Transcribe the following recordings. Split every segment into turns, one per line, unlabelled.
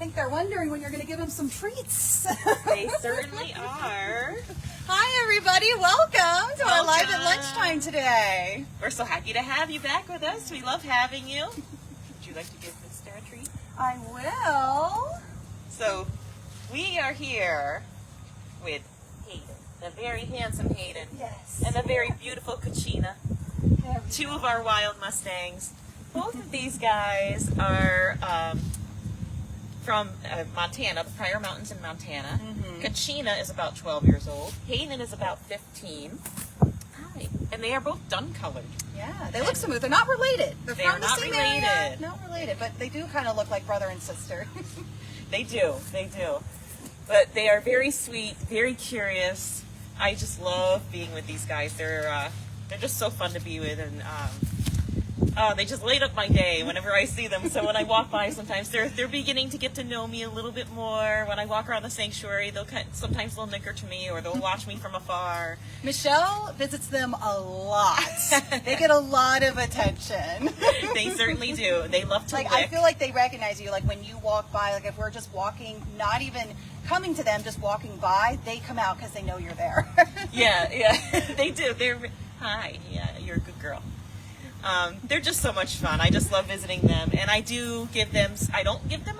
think they're wondering when you're going to give them some treats.
They certainly are.
Hi, everybody. Welcome to our Live at Lunchtime today.
We're so happy to have you back with us. We love having you. Would you like to give Mister a treat?
I will.
So, we are here with Hayden, the very handsome Hayden,
Yes.
and the very beautiful Kachina, two of our Wild Mustangs. Both of these guys are from Montana, the Pryor Mountains in Montana. Kachina is about 12 years old. Hayden is about 15. Hi. And they are both dun-colored.
Yeah, they look smooth. They're not related. They're
They are
from the
not
same
related.
area. Not related, but they do kind of look like brother and sister.
They do. But they are very sweet, very curious. I just love being with these guys. They're just so fun to be with, and they just light up my day whenever I see them. So when I walk by, sometimes they're beginning to get to know me a little bit more. When I walk around the sanctuary, sometimes they'll nicker to me, or they'll watch me from afar.
Michelle visits them a lot. They get a lot of attention.
They certainly do. They love to lick.
I feel like they recognize you. Like when you walk by, like if we're just walking, not even coming to them, just walking by, they come out because they know you're there.
Yeah, they do. Hi, yeah, you're a good girl. They're just so much fun. I just love visiting them, and I don't give them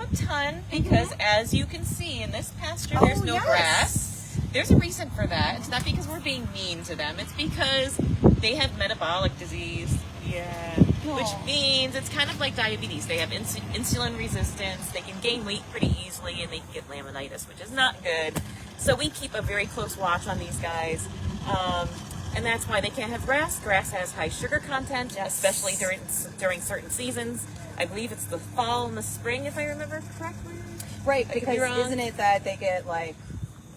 a ton because, as you can see in this pasture, there's no grass. There's a reason for that. It's not because we're being mean to them. It's because they have metabolic disease. Yeah. Which means it's kind of like diabetes. They have insulin resistance. They can gain weight pretty easily, and they can get laminitis, which is not good. So we keep a very close watch on these guys. And that's why they can't have grass. Grass has high sugar content, especially during certain seasons. I believe it's the fall and the spring, if I remember correctly.
Right, because isn't it that they get like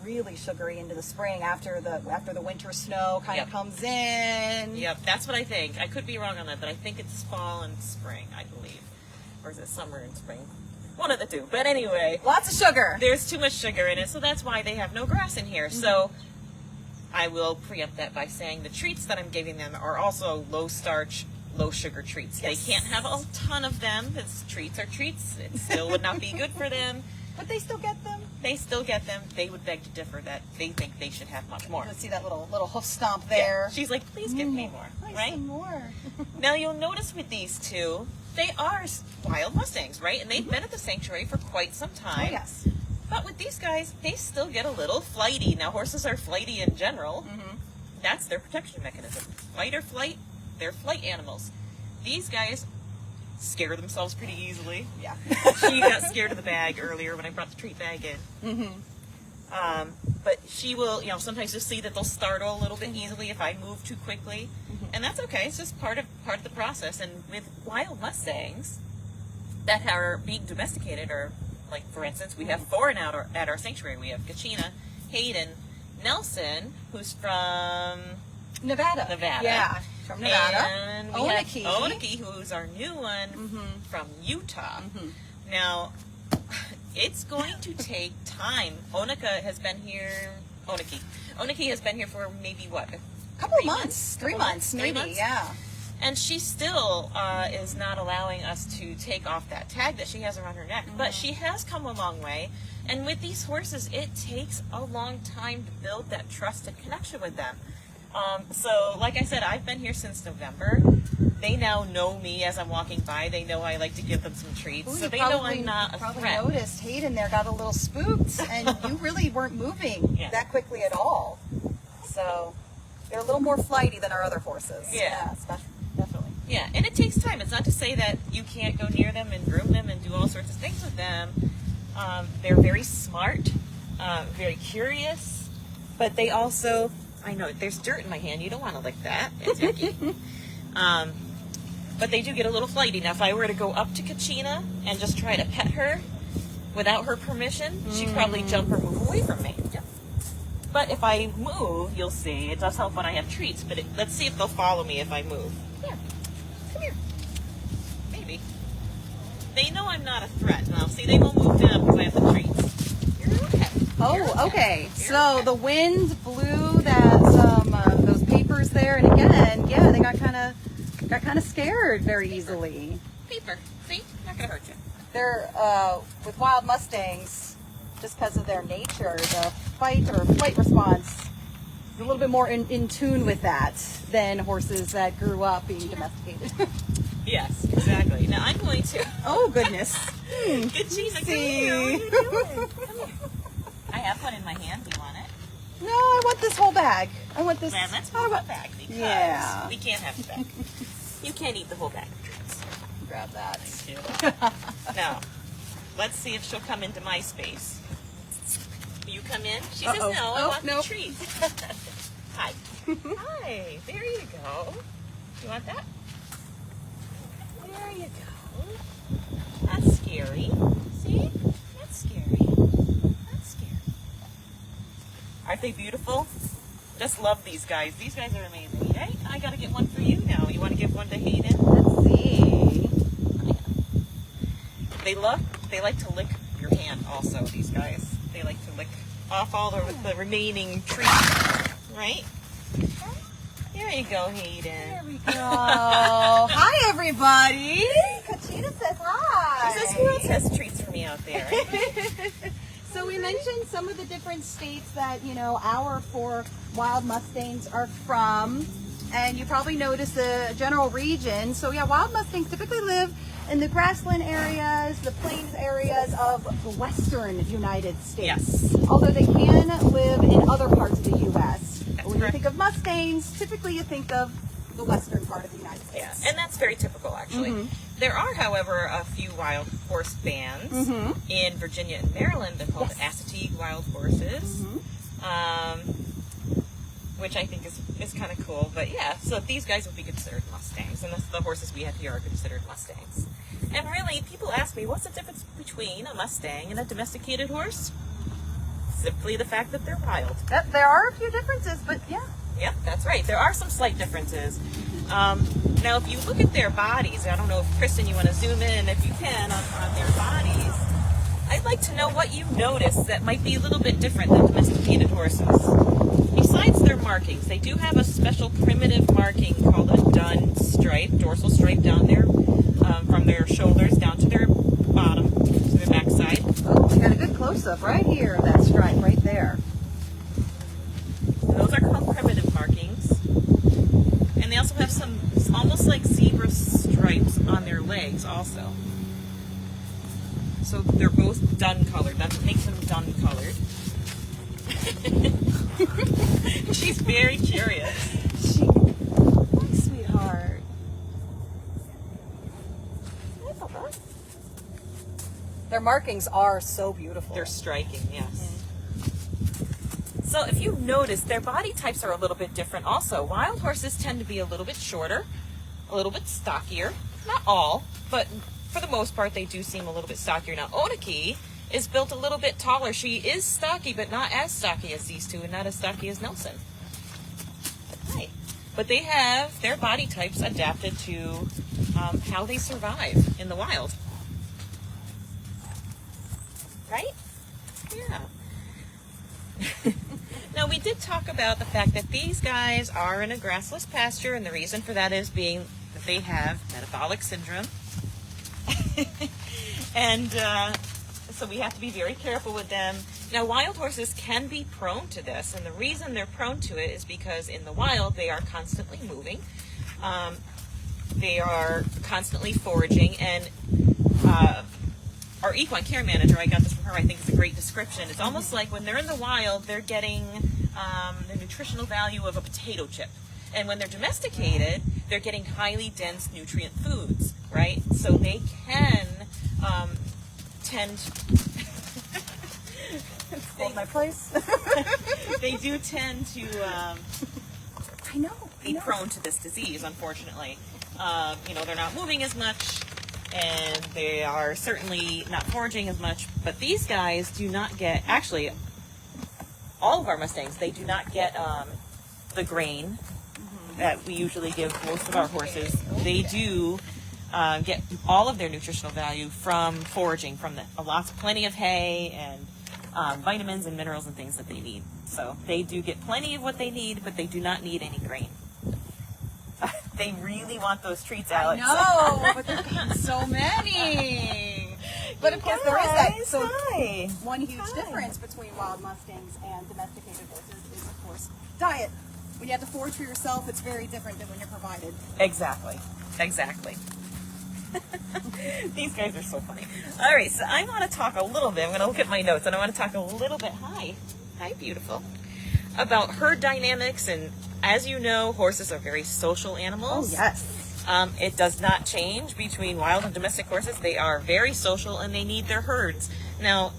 really sugary into the spring after the winter snow kind of comes in?
Yep, that's what I think. I could be wrong on that, but I think it's fall and spring, I believe. Or is it summer and spring? One of the two. But anyway.
Lots of sugar.
There's too much sugar in it, so that's why they have no grass in here. So I will preempt that by saying the treats that I'm giving them are also low starch, low sugar treats. They can't have a ton of them. Treats are treats. It still would not be good for them.
But they still get them?
They still get them. They would beg to differ that they think they should have much more.
Let's see that little hoof stomp there.
Yeah. She's like, please give me more. Right?
Some more.
Now you'll notice with these two, they are Wild Mustangs, right? And they've been at the sanctuary for quite some time.
Oh, yes.
But with these guys, they still get a little flighty. Now, horses are flighty in general. That's their protection mechanism. Fight or flight, they're flight animals. These guys scare themselves pretty easily.
Yeah.
She got scared of the bag earlier when I brought the treat bag in. But she will, sometimes you'll see that they'll startle a little bit easily if I move too quickly. And that's okay. It's just part of the process. And with Wild Mustangs that are being domesticated, or like, for instance, we have four now at our sanctuary. We have Kachina, Hayden, Nelson, who's from
Nevada. Yeah, from Nevada.
And we have Oniki, who's our new one from Utah. Now, it's going to take time. Oniki has been here for maybe, what?
A couple of months. 3 months, maybe, yeah.
And she still is not allowing us to take off that tag that she has around her neck. But she has come a long way. And with these horses, it takes a long time to build that trusted connection with them. So, like I said, I've been here since November. They now know me as I'm walking by. They know I like to give them some treats. So they know I'm not a threat.
Probably noticed Hayden there got a little spooked, and you really weren't moving that quickly at all. So they're a little more flighty than our other horses.
Yeah.
Definitely.
Yeah, and it takes time. It's not to say that you can't go near them and groom them and do all sorts of things with them. They're very smart, very curious, but they also, I know there's dirt in my hand. You don't want to lick that. It's yucky. But they do get a little flighty. Now, if I were to go up to Kachina and just try to pet her without her permission, she'd probably jump or move away from me. Yeah. But if I move, you'll see, it does help when I have treats, but let's see if they'll follow me if I move. Yeah. Come here. Maybe. They know I'm not a threat. Now, see, they won't move down because I have the treats. You're okay.
Oh, okay. So the wind blew those papers there, and again, yeah, they got kind of scared very easily.
Paper. See? Not gonna hurt you.
They're, with Wild Mustangs, just because of their nature, the fight or flight response is a little bit more in tune with that than horses that grew up being domesticated.
Yes, exactly. Now I'm going to.
Oh, goodness.
Kachina, come here. What are you doing? Come here. I have one in my hand. Do you want it?
No, I want this whole bag. I want this.
Man, let's move the bag because
Yeah.
we can't have the bag. You can't eat the whole bag of treats.
Grab that.
Thank you. Now, let's see if she'll come into my space. Will you come in? She says no. I want the treats. Hi. Hi. There you go. You want that? There you go. That's scary. See? That's scary. That's scary. Aren't they beautiful? Just love these guys. These guys are amazing, right? I gotta get one for you now. You want to give one to Hayden?
Let's see.
They like to lick your hand also, these guys. They like to lick off all the remaining treats, right? There you go, Hayden.
There we go. Hi, everybody. Kachina says hi.
She says, who else has treats for me out there?
So we mentioned some of the different states that, our 4 Wild Mustangs are from. And you probably noticed the general region. So yeah, Wild Mustangs typically live in the grassland areas, the plains areas of the western United States.
Yes.
Although they can live in other parts of the U.S.
That's
When
correct.
you think of Mustangs, typically you think of the western part of the United
Yeah,
States.
and that's very typical, actually. There are, however, a few wild horse bands in Virginia and Maryland. They're called Assateague Wild Horses, which I think is kind of cool. But yeah, so these guys would be considered Mustangs, and the horses we have here are considered Mustangs. And really, people ask me, what's the difference between a Mustang and a domesticated horse? Simply the fact that they're wild.
Yep, there are a few differences, but yeah.
Yep, that's right. There are some slight differences. Now, if you look at their bodies, I don't know if, Kristen, you want to zoom in, if you can, on their bodies. I'd like to know what you notice that might be a little bit different than domesticated horses. Besides their markings, they do have a special primitive marking called a dun stripe, dorsal stripe down there, from their shoulders down to their bottom, to their backside.
Oh, we got a good close-up right here, that stripe right there.
Those are called primitive markings. And they also have some almost like zebra stripes on their legs also. So they're both dun colored. That makes them dun colored. She's very curious.
Oh, sweetheart. Their markings are so beautiful.
They're striking, yes. So if you notice, their body types are a little bit different also. Wild horses tend to be a little bit shorter, a little bit stockier. Not all, but for the most part, they do seem a little bit stockier. Now, Onaki is built a little bit taller. She is stocky, but not as stocky as these two, and not as stocky as Nelson. Right. But they have their body types adapted to how they survive in the wild. Right? Yeah. Now, we did talk about the fact that these guys are in a grassless pasture, and the reason for that is being that they have metabolic syndrome. And so we have to be very careful with them. Now, wild horses can be prone to this, and the reason they're prone to it is because in the wild they are constantly moving. They are constantly foraging, and our equine care manager, I got this from her, I think it's a great description. It's almost like when they're in the wild, they're getting the nutritional value of a potato chip. And when they're domesticated, they're getting highly dense nutrient foods, right? So they can tend...
Hold my place.
They do tend to
I know.
be prone to this disease, unfortunately. They're not moving as much, and they are certainly not foraging as much. But these guys do not get, actually, all of our Mustangs, they do not get the grain that we usually give most of our horses. They do get all of their nutritional value from foraging, from plenty of hay and vitamins and minerals and things that they need. So they do get plenty of what they need, but they do not need any grain. They really want those treats, Alex.
No, but they're eating so many. But of course, there is that. So
Hi.
one huge difference between wild Mustangs and domesticated horses is, of course, diet. When you have to forage for yourself, it's very different than when you're provided.
Exactly. These guys are so funny. All right, so I want to talk a little bit. I'm going to look at my notes, and I want to talk a little bit. Hi, beautiful. About herd dynamics, and as you know, horses are very social animals.
Oh, yes.
It does not change between wild and domestic horses. They are very social, and they need their herds. Now,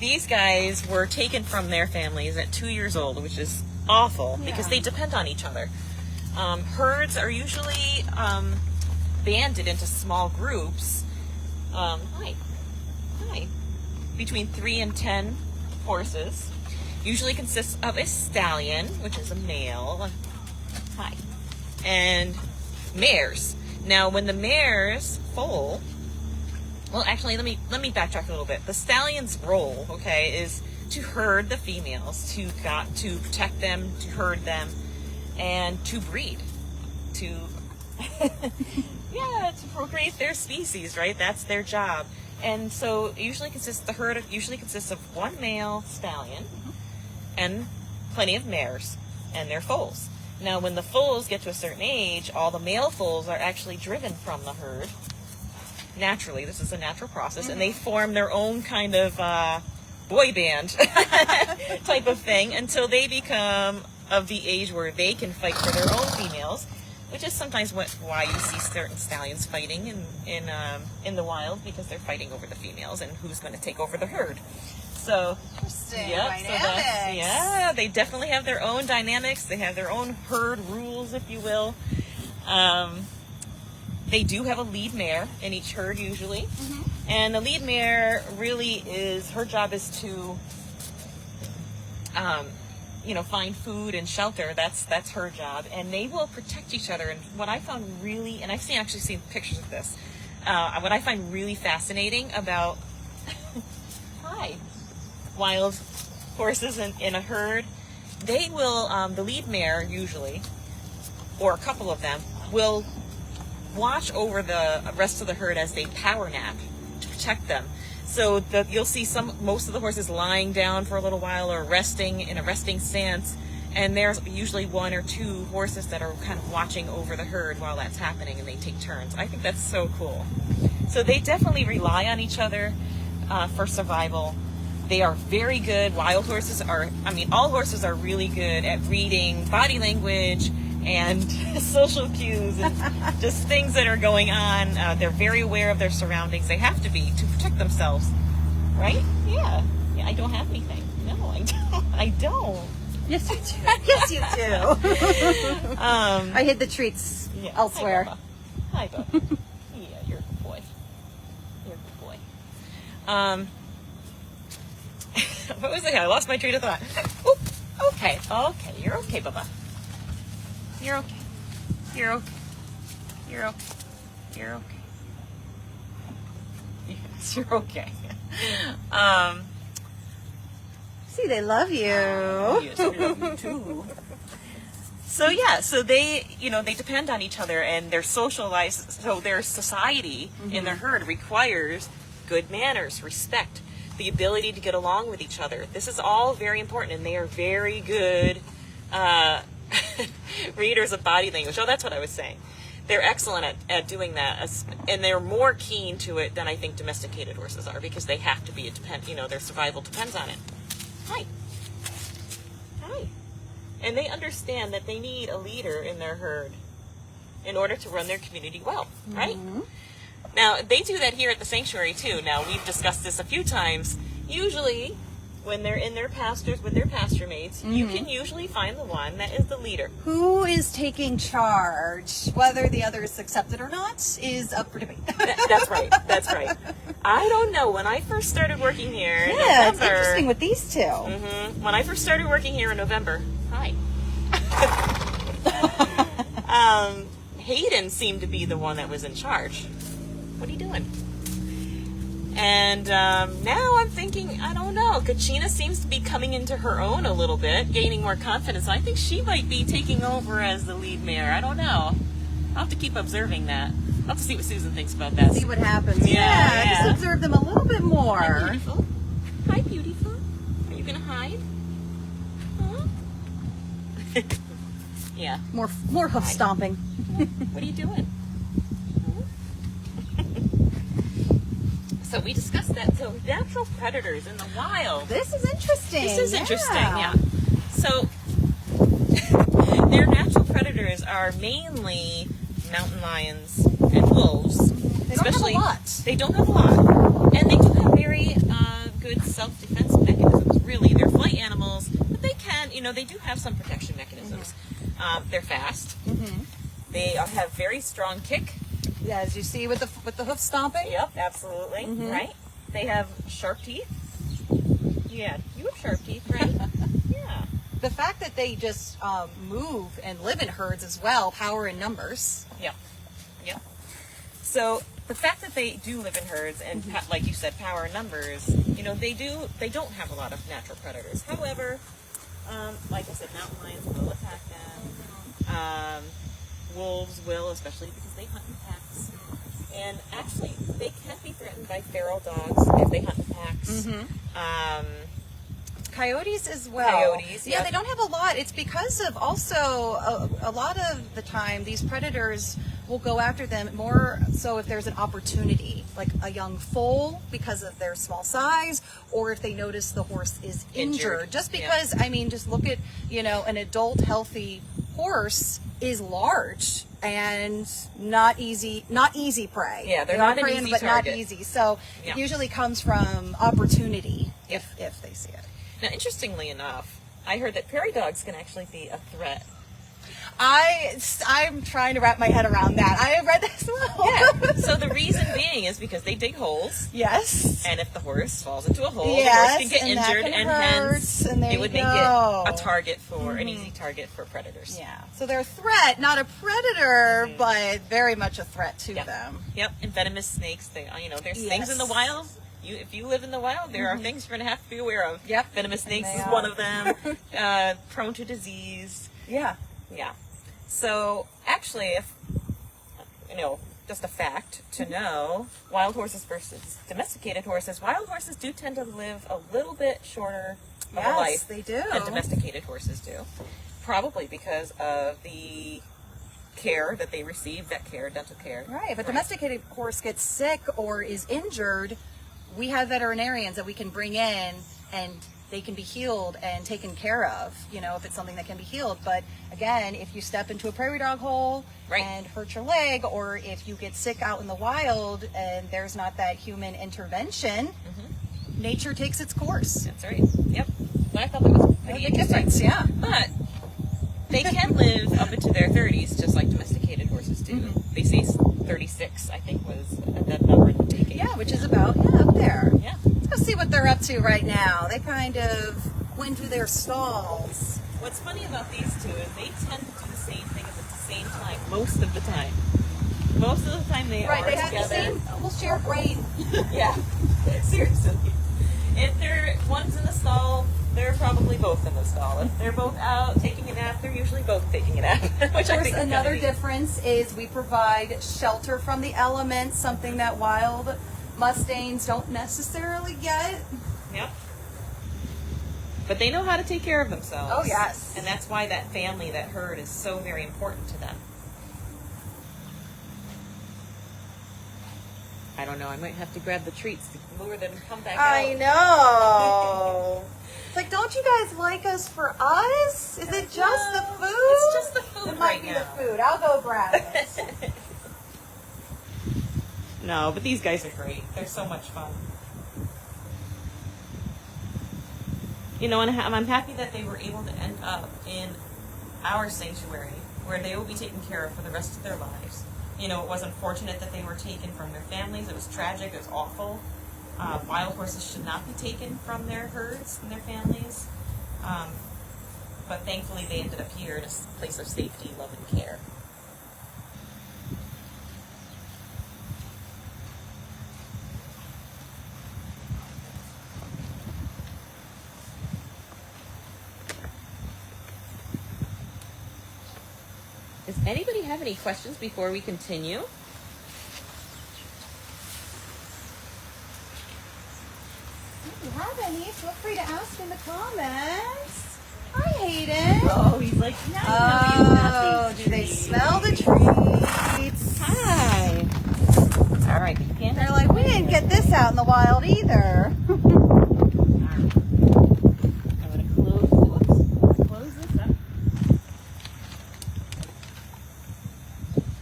these guys were taken from their families at 2 years old, which is awful because they depend on each other. Herds are usually banded into small groups. Between 3 and 10 horses. Usually consists of a stallion, which is a male. And mares. Now, when the mares foal, well, actually, let me backtrack a little bit. The stallion's role, is to herd the females, to protect them, to herd them, and to breed, to procreate their species, right? That's their job. And so the herd usually consists of one male stallion and plenty of mares and their foals. Now, when the foals get to a certain age, all the male foals are actually driven from the herd. Naturally, this is a natural process, and they form their own kind of boy band type of thing until they become of the age where they can fight for their own females, which is sometimes why you see certain stallions fighting in the wild, because they're fighting over the females and who's going to take over the herd. So,
interesting.
They definitely have their own dynamics. They have their own herd rules, if you will. They do have a lead mare in each herd usually. And the lead mare really her job is to, find food and shelter. That's her job. And they will protect each other. And what I found really, and I've actually seen pictures of this, what I find really fascinating about wild horses in a herd, they will, the lead mare usually, or a couple of them, will watch over the rest of the herd as they power nap to protect them. So you'll see most of the horses lying down for a little while or resting in a resting stance, and there's usually 1 or 2 horses that are kind of watching over the herd while that's happening, and they take turns. I think that's so cool. So they definitely rely on each other for survival. They are very good. Wild horses all horses are really good at reading body language and social cues and just things that are going on. They're very aware of their surroundings. They have to be to protect themselves, right? Yeah, I don't have anything. No, I don't.
Yes, you do. Yes, you do. I hid the treats elsewhere.
Hi, Bubba. Yeah, you're a good boy. You're a good boy. What was it? I lost my train of thought. Oop. Okay, you're okay, Bubba. You're okay. You're okay. You're okay. You're okay. Yes, you're okay.
See, they love you.
Yes, we love you too. So they, they depend on each other, and they're socialized. So their society in their herd requires good manners, respect, the ability to get along with each other. This is all very important, and they are very good readers of body language. Oh, that's what I was saying. They're excellent at doing that, and they're more keen to it than I think domesticated horses are, because they have to be. Their survival depends on it. Hi. And they understand that they need a leader in their herd in order to run their community well, right? Now, they do that here at the sanctuary too. Now, we've discussed this a few times. Usually, when they're in their pastures with their pasture mates, you can usually find the one that is the leader.
Who is taking charge? Whether the others accept it or not is up for debate.
That's right. I don't know. When I first started working here in
November, it's interesting with these two.
When I first started working here in November, Hayden seemed to be the one that was in charge. What are you doing? And now I'm thinking, I don't know, Kachina seems to be coming into her own a little bit, gaining more confidence. I think she might be taking over as the lead mare. I don't know. I'll have to keep observing that. I'll have to see what Susan thinks about that.
See what happens.
Yeah.
Just observe them a little bit more.
Hi, beautiful. Hi, beautiful. Are you gonna hide? Huh? Yeah.
More hoof stomping.
What are you doing? So we discussed that. So natural predators in the wild.
This is interesting.
This is interesting, yeah. So their natural predators are mainly mountain lions and wolves.
They don't have a lot.
They don't have a lot. And they do have very good self-defense mechanisms, really. They're flight animals, but they can, they do have some protection mechanisms. They're fast. They have very strong kick.
Yeah, as you see with the hoof stomping.
Yep, absolutely. Right? They have sharp teeth. Yeah, you have sharp teeth, right? Yeah.
The fact that they just move and live in herds as well, power in numbers.
Yep. Yep. So the fact that they do live in herds and, like you said, power in numbers, they don't have a lot of natural predators. However, like I said, mountain lions will attack them. Wolves will, especially because they hunt in packs. And actually, they can be threatened by feral dogs if they hunt in packs.
Coyotes as well.
Coyotes,
yeah.
yep.
They don't have a lot. It's because of also a lot of the time these predators will go after them more so if there's an opportunity, like a young foal because of their small size, or if they notice the horse is injured. Just because, just look at, an adult healthy horse is large and not easy prey.
Yeah, they're not an
preying,
easy
but
target.
not easy. So
Yeah.
it usually comes from opportunity if they see it.
Now, interestingly enough, I heard that prairie dogs can actually be a threat.
I'm trying to wrap my head around that. I have read this as well.
Yeah. So the reason being is because they dig holes.
Yes.
And if the horse falls into a hole,
Yes,
the horse can get
and that
injured,
can
and
hurt,
hence
and there
it would
you
make it
go.
a target for an easy target for predators.
Yeah. So they're a threat, not a predator, but very much a threat to them.
Yep. And venomous snakes. There's things in the wild. If you live in the wild, there are things you're going to have to be aware of.
Yep.
Venomous snakes
they
is
are.
one of them. Prone to disease.
Yeah.
Yeah. So actually, if just a fact to know, wild horses versus domesticated horses, wild horses do tend to live a little bit shorter of a life
they do.
than domesticated horses do. Probably because of the care that they receive, dental care.
Right. If a domesticated horse gets sick or is injured, we have veterinarians that we can bring in and they can be healed and taken care of, if it's something that can be healed. But again, if you step into a prairie dog hole and hurt your leg, or if you get sick out in the wild and there's not that human intervention, nature takes its course.
That's right. Yep. But I thought that was pretty
Big
interesting.
difference, yeah.
But they can live up into their 30s, just like domesticated horses do. They say 36, I think, was the number in the taking.
Yeah, which is about up there.
Yeah.
Let's go see what they're up to right now. They kind of went to their stalls.
What's funny about these two is they tend to do the same thing at the same time, most of the time. Most of the time they are
They have
together.
the same, almost share brain.
Yeah, seriously. If one's in the stall, they're probably both in the stall. If they're both out taking a nap, they're usually both taking a nap. Which
Of
I
course,
think is
another
kinda neat.
difference is we provide shelter from the elements, something that wild Mustangs don't necessarily get.
Yep. But they know how to take care of themselves.
Oh, yes.
And that's why that family, that herd, is so very important to them. I don't know. I might have to grab the treats to lure them to come back
I
out.
know. It's like, don't you guys like us for us? Is it just the food?
It's just the food
It might
right
be
now.
the food. I'll go grab it.
No, but these guys are great. They're so much fun. And I'm happy that they were able to end up in our sanctuary where they will be taken care of for the rest of their lives. It was unfortunate that they were taken from their families. It was tragic. It was awful. Wild horses should not be taken from their herds and their families. But thankfully they ended up here in a place of safety, love, and care. Does anybody have any questions before we continue?
you have any, feel free to ask in the comments. Hi, Hayden.
Oh, he's like, no,
Oh, do they smell the treats?
Hi. All right.
They're like, we didn't get this out in the wild either.
I'm going to close this up.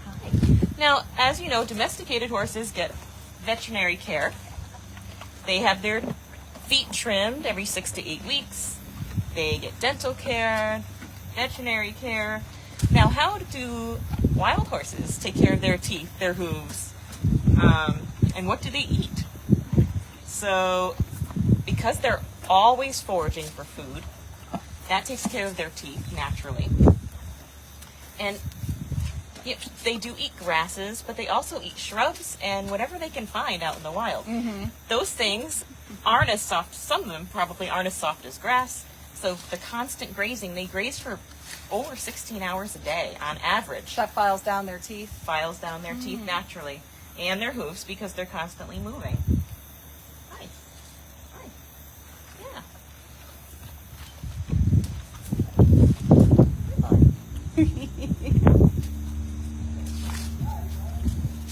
Hi. Now, as you know, domesticated horses get veterinary care. They have their feet trimmed every 6 to 8 weeks. They get dental care, veterinary care. Now, how do wild horses take care of their teeth, their hooves, and what do they eat? So, because they're always foraging for food, that takes care of their teeth naturally. And yeah, they do eat grasses, but they also eat shrubs and whatever they can find out in the wild.
Mm-hmm.
Those things aren't as soft, some of them probably aren't as soft as grass. So the constant grazing, they graze for over 16 hours a day on average.
That files down their teeth.
Files down their teeth naturally. And their hooves because they're constantly moving. Hi. Hi. Yeah.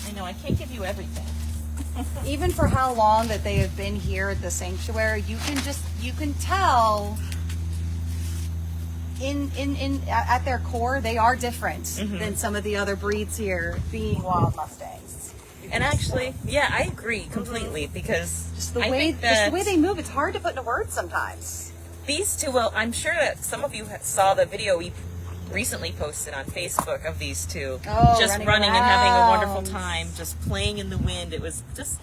I know, I can't give you everything.
Even for how long that they have been here at the sanctuary, you can tell at their core they are different than some of the other breeds here, being Wild Mustangs.
And actually, yeah, I agree completely because
Just the
I
way
think that
they move, it's hard to put into words sometimes.
these two, well, I'm sure that some of you saw the video we recently posted on Facebook of these two just running and having a wonderful time, just playing in the wind. It was just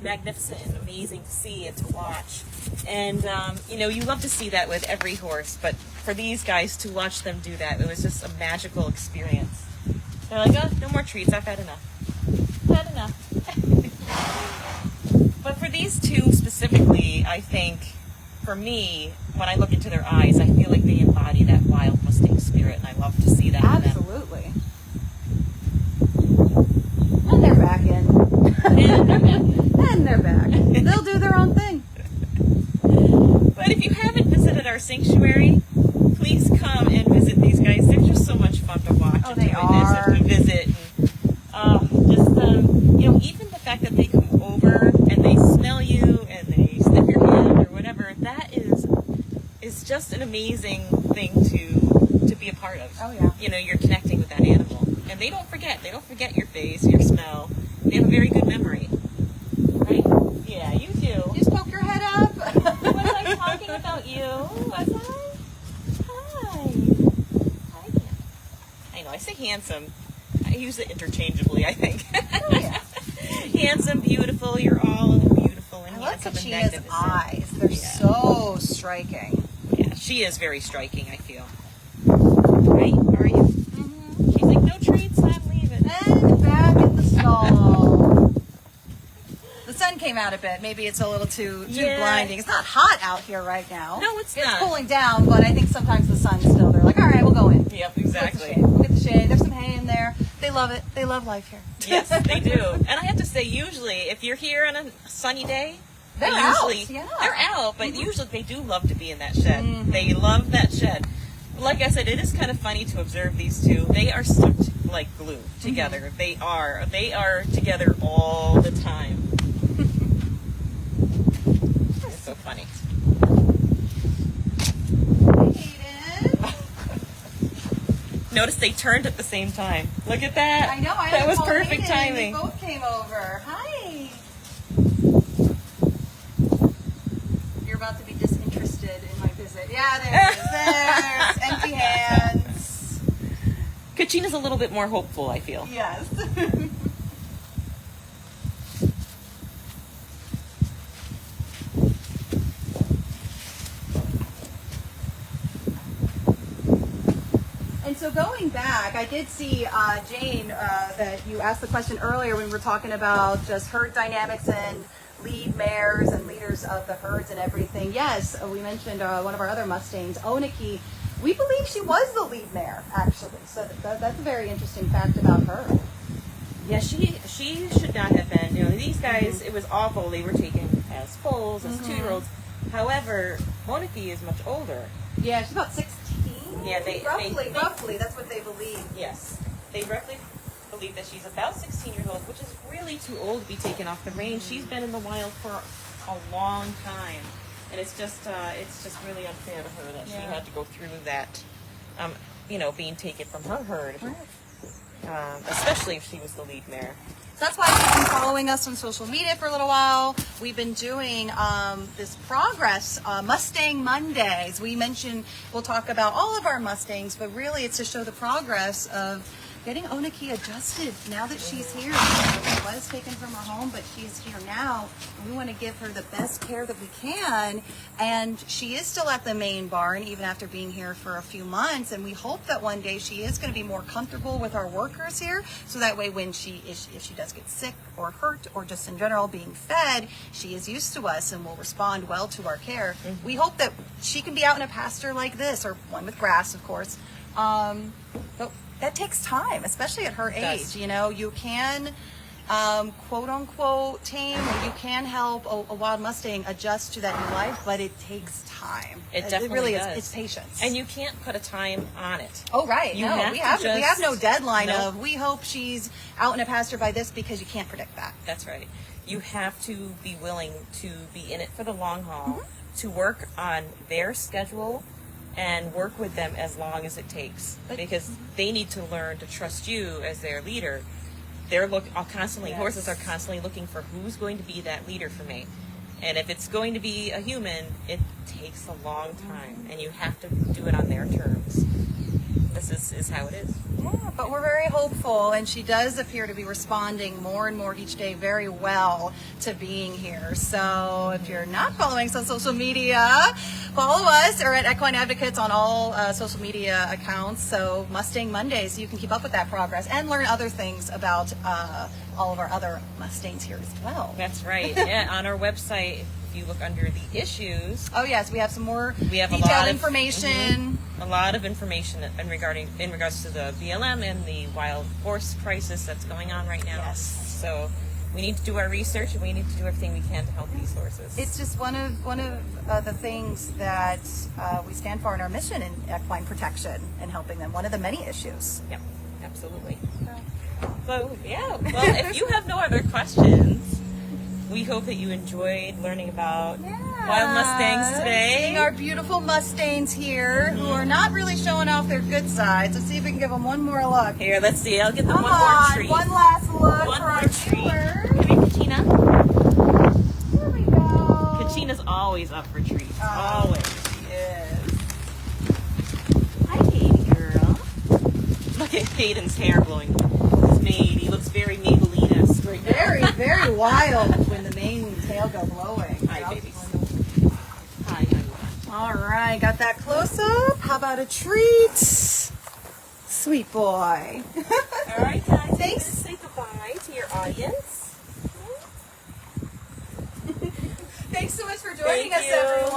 magnificent and amazing to see and to watch. And, you love to see that with every horse, but for these guys to watch them do that, it was just a magical experience. They're like, oh, no more treats. I've had enough. I've had enough. But for these two specifically, I think, for me, when I look into their eyes, I feel like they embody that wild Mustang spirit, and I love to see that in them.
Absolutely. And they're back in. And they're back. They'll do their own thing.
But if you haven't visited our sanctuary, please come and visit these guys. They're just so much fun to watch and
they
to
are.
visit. And, even the fact that they come over and they smell you and they sniff your hand or whatever, that is just an amazing thing to be a part of.
Oh, yeah.
You're connecting with that animal. And they don't forget. They don't forget your face, your smell. They have a very good memory. Right? Yeah, you do.
You just poke your head up.
Was I talking about you? Was I? Hi. Hi. I know, I say handsome. I use it interchangeably, I think.
Oh, yeah.
Handsome, beautiful, you're all beautiful and
I love
handsome and
Kachina's
magnificent.
eyes. They're so striking.
Yeah, she is very striking, I feel. Right? Are you? Mm-hmm. She's like, no treats, I'm leaving.
And back in the stall. The sun came out a bit. Maybe it's a little too blinding. It's not hot out here right now.
No, it's not.
It's cooling down, but I think sometimes the sun's still. They're like, all right, we'll go in.
Yep, exactly.
Look at the shade. There's some hay in there. They love it. They love life here.
Yes, they do. And I have to say, usually, if you're here on a sunny day,
They're
usually
out. Yeah.
they're out, but usually they do love to be in that shed. They love that shed. Like I said, it is kind of funny to observe these two. They are stuck like glue together. They are together all the time. It's so funny. Notice they turned at the same time. Look at that.
I know.
That was perfect timing.
They both came over. Hi. You're about to be disinterested in my visit. Yeah, there it is. There's empty hands.
Kachina's a little bit more hopeful, I feel.
Yes. And so going back, I did see, Jane, that you asked the question earlier when we were talking about just herd dynamics and lead mares and leaders of the herds and everything. Yes, we mentioned one of our other Mustangs, Oniki. We believe she was the lead mare, actually. So that's a very interesting fact about her.
Yeah, she should not have been. These guys, it was awful. They were taken as foals, as 2-year-olds. However, Moniki is much older.
Yeah, she's about 16.
Yeah,
roughly, that's what they believe.
Yes, they roughly believe that she's about 16 years old, which is really too old to be taken off the range. She's been in the wild for a long time, and it's just really unfair to her that she had to go through that, being taken from her herd, especially if she was the lead mare.
So that's why you've been following us on social media for a little while. We've been doing this progress Mustang Mondays. We mentioned we'll talk about all of our Mustangs, but really it's to show the progress of getting Oniki adjusted now that she's here. She was taken from her home, but she's here now. We want to give her the best care that we can. And she is still at the main barn, even after being here for a few months. And we hope that one day she is going to be more comfortable with our workers here. So that way when if she does get sick or hurt or just in general being fed, she is used to us and will respond well to our care. Mm-hmm. We hope that she can be out in a pasture like this, or one with grass, of course. But that takes time, especially at her age. You know, you can quote unquote tame, or you can help a wild Mustang adjust to that new life, but it takes time.
It definitely
really
does.
It's patience.
And you can't put a time on it.
Oh, right.
We
have no deadline of we hope she's out in a pasture by this, because you can't predict that.
That's right. You have to be willing to be in it for the long haul,
Mm-hmm.
to work on their schedule and work with them as long as it takes, because they need to learn to trust you as their leader. They're constantly, horses are constantly looking for who's going to be that leader for me. And if it's going to be a human, it takes a long time, and you have to do it on their terms. This is how it is.
Yeah, but we're very hopeful, and she does appear to be responding more and more each day very well to being here. So if you're not following us on social media, follow us, or at Equine Advocates on all social media accounts. So Mustang Mondays, so you can keep up with that progress and learn other things about all of our other Mustangs here as well.
That's right. Yeah, on our website, if you look under the issues.
Oh yes, we have some more
detailed
information.
A lot of information in regards to the BLM and the wild horse crisis that's going on right now.
Yes.
So we need to do our research, and we need to do everything we can to help these horses.
It's just one of the things that we stand for in our mission in equine protection and helping them. One of the many issues.
Yep, absolutely. So yeah, well, if you have no other questions, we hope that you enjoyed learning about Wild Mustangs today.
Seeing our beautiful Mustangs here, who are not really showing off their good sides. Let's see if we can give them one more look.
Here, let's see. I'll give them one more treat.
One last look
One
for our
more treat.
viewers.
Come here, Kachina.
Here we go.
Kachina's always up for treats. Always.
She is.
Hi, baby girl. Look at Hayden's hair blowing. His mane. He looks very Maybelline-esque right now.
Very, very wild when the mane and tail go blowing.
Hi, babies. Hi, honey.
All right, got that close up. How about a treat? Sweet boy.
All right, guys.
Thanks.
Say goodbye to your audience.
Thanks so much for joining us,
Thank you.
everyone.